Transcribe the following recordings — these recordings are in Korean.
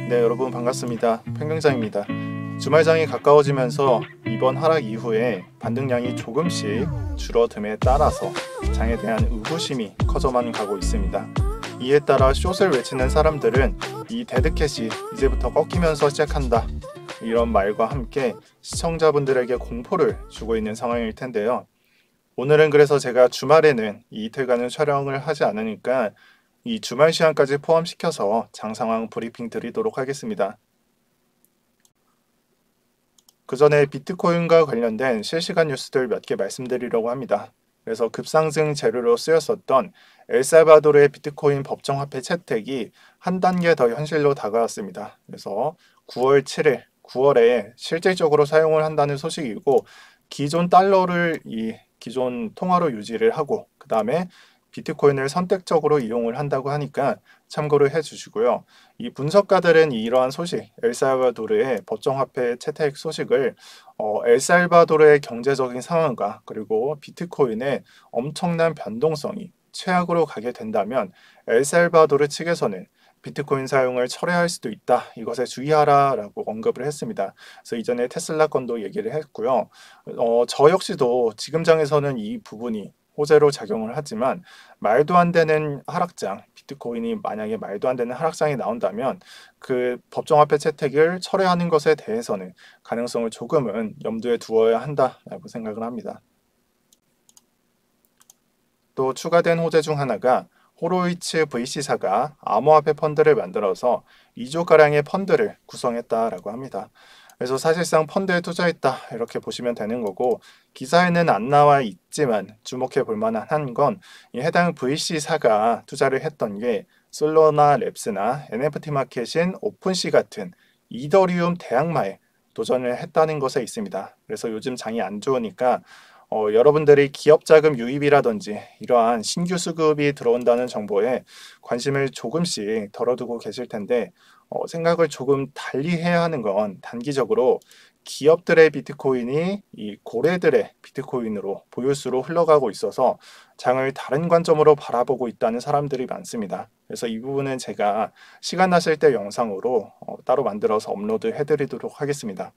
네, 여러분 반갑습니다. 평경장입니다. 주말장이 가까워지면서 이번 하락 이후에 반등량이 조금씩 줄어듦에 따라서 장에 대한 의구심이 커져만 가고 있습니다. 이에 따라 숏을 외치는 사람들은 이 데드캣이 이제부터 꺾이면서 시작한다, 이런 말과 함께 시청자분들에게 공포를 주고 있는 상황일 텐데요. 오늘은 그래서 제가 주말에는 이 이틀간은 촬영을 하지 않으니까 이 주말 시간까지 포함시켜서 장 상황 브리핑 드리도록 하겠습니다. 그 전에 비트코인과 관련된 실시간 뉴스들 몇 개 말씀드리려고 합니다. 그래서 급상승 재료로 쓰였었던 엘살바도르의 비트코인 법정화폐 채택이 한 단계 더 현실로 다가왔습니다. 그래서 9월 7일, 9월에 실질적으로 사용을 한다는 소식이고, 기존 달러를 이 기존 통화로 유지를 하고 그 다음에 비트코인을 선택적으로 이용을 한다고 하니까 참고를 해주시고요. 이 분석가들은 이러한 소식, 엘살바도르의 법정화폐 채택 소식을 엘살바도르의 경제적인 상황과 그리고 비트코인의 엄청난 변동성이 최악으로 가게 된다면 엘살바도르 측에서는 비트코인 사용을 철회할 수도 있다, 이것에 주의하라라고 언급을 했습니다. 그래서 이전에 테슬라 건도 얘기를 했고요. 저 역시도 지금 장에서는 이 부분이 호재로 작용을 하지만, 말도 안 되는 하락장, 비트코인이 만약에 말도 안 되는 하락장이 나온다면 그 법정화폐 채택을 철회하는 것에 대해서는 가능성을 조금은 염두에 두어야 한다라고 생각을 합니다. 또 추가된 호재 중 하나가 호로이츠 VC사가 암호화폐 펀드를 만들어서 2조가량의 펀드를 구성했다라고 합니다. 그래서 사실상 펀드에 투자했다, 이렇게 보시면 되는 거고, 기사에는 안 나와 있지만 주목해 볼 만한 건 이 해당 VC사가 투자를 했던 게 솔라나 랩스나 NFT 마켓인 오픈시 같은 이더리움 대항마에 도전을 했다는 것에 있습니다. 그래서 요즘 장이 안 좋으니까 여러분들이 기업 자금 유입이라든지 이러한 신규 수급이 들어온다는 정보에 관심을 조금씩 덜어두고 계실 텐데, 생각을 조금 달리 해야 하는 건 단기적으로 기업들의 비트코인이 이 고래들의 비트코인으로 보유수로 흘러가고 있어서 장을 다른 관점으로 바라보고 있다는 사람들이 많습니다. 그래서 이 부분은 제가 시간 나실 때 영상으로 따로 만들어서 업로드 해드리도록 하겠습니다.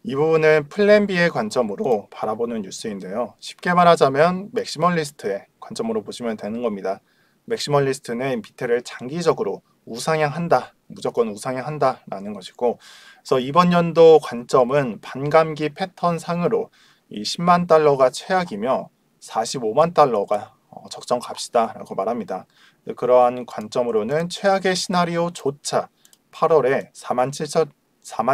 이 부분은 플랜 B의 관점으로 바라보는 뉴스인데요. 쉽게 말하자면 맥시멀리스트의 관점으로 보시면 되는 겁니다. 맥시멀리스트는 밑에를 장기적으로 우상향한다, 무조건 우상향한다라는 것이고, 그래서 이번 연도 관점은 반감기 패턴 상으로 이 10만 달러가 최악이며 45만 달러가 적정 값이다라고 말합니다. 그러한 관점으로는 최악의 시나리오조차 8월에 4만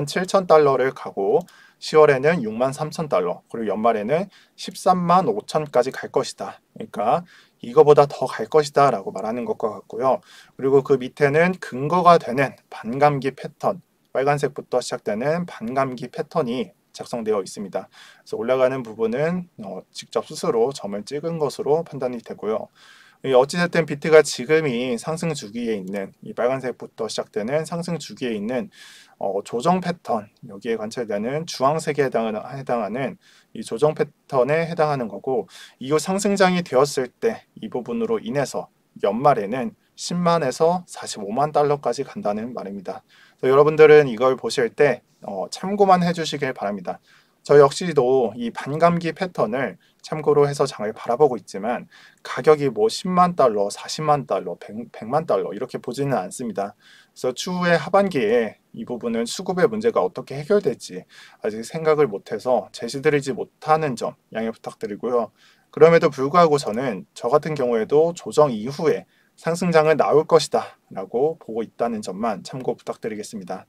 7천 달러를 가고 10월에는 6만 3천 달러, 그리고 연말에는 13만 5천까지 갈 것이다. 그러니까 이거보다 더 갈 것이다 라고 말하는 것과 같고요. 그리고 그 밑에는 근거가 되는 반감기 패턴, 빨간색부터 시작되는 반감기 패턴이 작성되어 있습니다. 그래서 올라가는 부분은 직접 스스로 점을 찍은 것으로 판단이 되고요. 어찌됐든 비트가 지금이 상승 주기에 있는, 이 빨간색부터 시작되는 상승 주기에 있는 조정 패턴, 여기에 관찰되는 주황색에 해당하는 이 조정 패턴에 해당하는 거고, 이후 상승장이 되었을 때 이 부분으로 인해서 연말에는 10만에서 45만 달러까지 간다는 말입니다. 여러분들은 이걸 보실 때 참고만 해주시길 바랍니다. 저 역시도 이 반감기 패턴을 참고로 해서 장을 바라보고 있지만, 가격이 뭐 10만 달러, 40만 달러, 100만 달러 이렇게 보지는 않습니다. 그래서 추후에 하반기에 이 부분은 수급의 문제가 어떻게 해결될지 아직 생각을 못해서 제시드리지 못하는 점 양해 부탁드리고요. 그럼에도 불구하고 저는 저 같은 경우에도 조정 이후에 상승장을 나올 것이다 라고 보고 있다는 점만 참고 부탁드리겠습니다.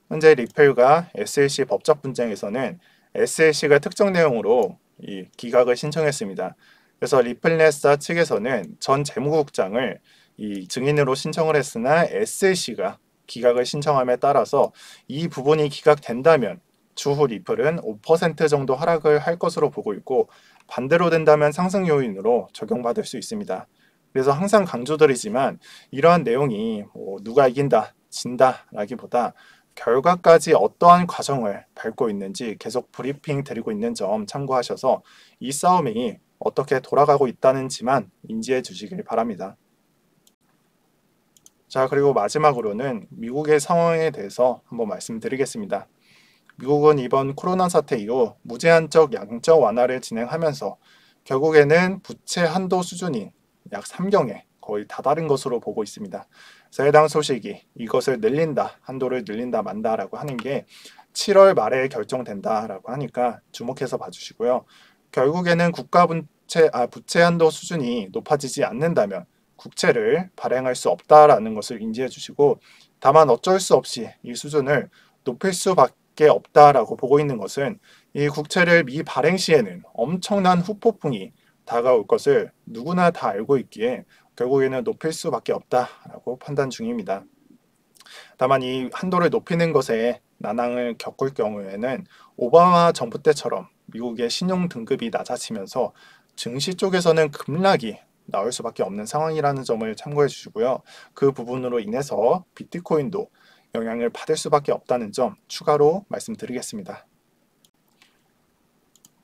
현재 리플과 SLC 법적 분쟁에서는 SLC가 특정 내용으로 이 기각을 신청했습니다. 그래서 리플넷사 측에서는 전 재무국장을 이 증인으로 신청을 했으나 SLC가 기각을 신청함에 따라서 이 부분이 기각된다면 추후 리플은 5% 정도 하락을 할 것으로 보고 있고, 반대로 된다면 상승 요인으로 적용받을 수 있습니다. 그래서 항상 강조드리지만 이러한 내용이 누가 이긴다, 진다 라기보다 결과까지 어떠한 과정을 밟고 있는지 계속 브리핑 드리고 있는 점 참고하셔서 이 싸움이 어떻게 돌아가고 있다는지만 인지해 주시길 바랍니다. 자, 그리고 마지막으로는 미국의 상황에 대해서 한번 말씀드리겠습니다. 미국은 이번 코로나 사태 이후 무제한적 양적 완화를 진행하면서 결국에는 부채 한도 수준이 약 3경에 거의 다다른 것으로 보고 있습니다. 그래서 해당 소식이 이것을 늘린다, 한도를 늘린다 만다라고 하는 게 7월 말에 결정된다라고 하니까 주목해서 봐주시고요. 결국에는 부채 한도 수준이 높아지지 않는다면 국채를 발행할 수 없다라는 것을 인지해 주시고, 다만 어쩔 수 없이 이 수준을 높일 수밖에 없다라고 보고 있는 것은 이 국채를 미발행 시에는 엄청난 후폭풍이 다가올 것을 누구나 다 알고 있기에 결국에는 높일 수밖에 없다라고 판단 중입니다. 다만 이 한도를 높이는 것에 난항을 겪을 경우에는 오바마 정부 때처럼 미국의 신용 등급이 낮아지면서 증시 쪽에서는 급락이 나올 수밖에 없는 상황이라는 점을 참고해 주시고요. 그 부분으로 인해서 비트코인도 영향을 받을 수밖에 없다는 점 추가로 말씀드리겠습니다.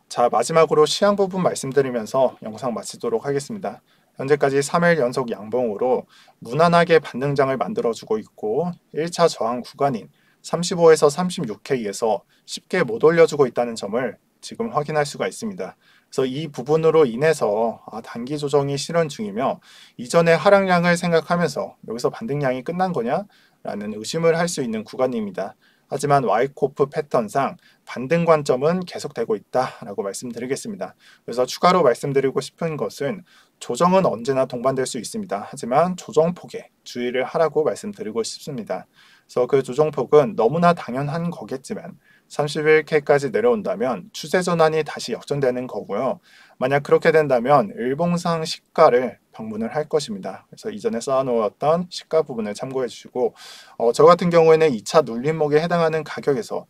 자, 마지막으로 시황 부분 말씀드리면서 영상 마치도록 하겠습니다. 현재까지 3일 연속 양봉으로 무난하게 반등장을 만들어주고 있고 1차 저항 구간인 35에서 36K에서 쉽게 못 올려주고 있다는 점을 지금 확인할 수가 있습니다. 그래서 이 부분으로 인해서 단기 조정이 실현 중이며 이전의 하락량을 생각하면서 여기서 반등량이 끝난 거냐? 라는 의심을 할 수 있는 구간입니다. 하지만 와이코프 패턴상 반등 관점은 계속되고 있다라고 말씀드리겠습니다. 그래서 추가로 말씀드리고 싶은 것은 조정은 언제나 동반될 수 있습니다. 하지만 조정폭에 주의를 하라고 말씀드리고 싶습니다. 그래서 그 조정폭은 너무나 당연한 거겠지만 31K까지 내려온다면 추세 전환이 다시 역전되는 거고요. 만약 그렇게 된다면 일봉상 시가를 방문을 할 것입니다. 그래서 이전에 쌓아놓았던 시가 부분을 참고해 주시고 저 같은 경우에는 2차 눌림목에 해당하는 가격에서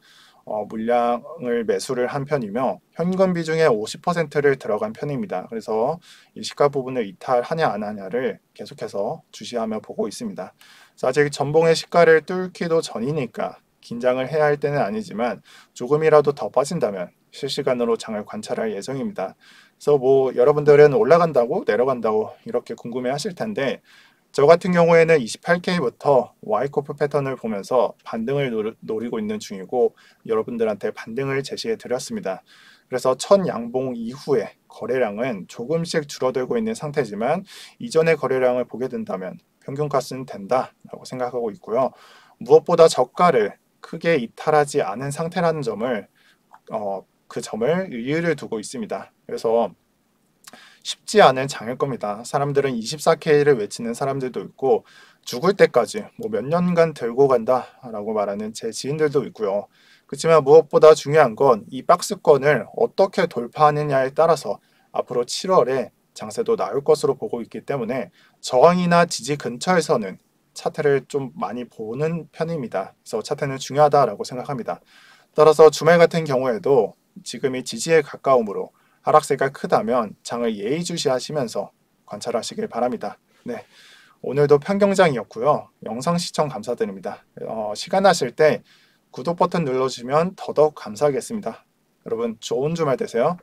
물량을 매수를 한 편이며 현금 비중의 50%를 들어간 편입니다. 그래서 이 시가 부분을 이탈하냐 안 하냐를 계속해서 주시하며 보고 있습니다. 그래서 아직 전봉의 시가를 뚫기도 전이니까 긴장을 해야 할 때는 아니지만 조금이라도 더 빠진다면 실시간으로 장을 관찰할 예정입니다. 그래서 뭐 여러분들은 올라간다고 내려간다고 이렇게 궁금해 하실 텐데 저 같은 경우에는 28K부터 와이코프 패턴을 보면서 반등을 노리고 있는 중이고 여러분들한테 반등을 제시해 드렸습니다. 그래서 첫 양봉 이후에 거래량은 조금씩 줄어들고 있는 상태지만 이전의 거래량을 보게 된다면 평균가스는 된다라고 생각하고 있고요. 무엇보다 저가를 크게 이탈하지 않은 상태라는 점을 그 점을 의의를 두고 있습니다. 그래서 쉽지 않은 장일 겁니다. 사람들은 24K를 외치는 사람들도 있고 죽을 때까지 뭐 몇 년간 들고 간다라고 말하는 제 지인들도 있고요. 그렇지만 무엇보다 중요한 건 이 박스권을 어떻게 돌파하느냐에 따라서 앞으로 7월에 장세도 나올 것으로 보고 있기 때문에 저항이나 지지 근처에서는 차트를 좀 많이 보는 편입니다. 그래서 차트는 중요하다라고 생각합니다. 따라서 주말 같은 경우에도 지금이 지지에 가까우므로 하락세가 크다면 장을 예의주시하시면서 관찰하시길 바랍니다. 네, 오늘도 편경장이었고요. 영상 시청 감사드립니다. 시간 나실 때 구독 버튼 눌러주시면 더더욱 감사하겠습니다. 여러분 좋은 주말 되세요.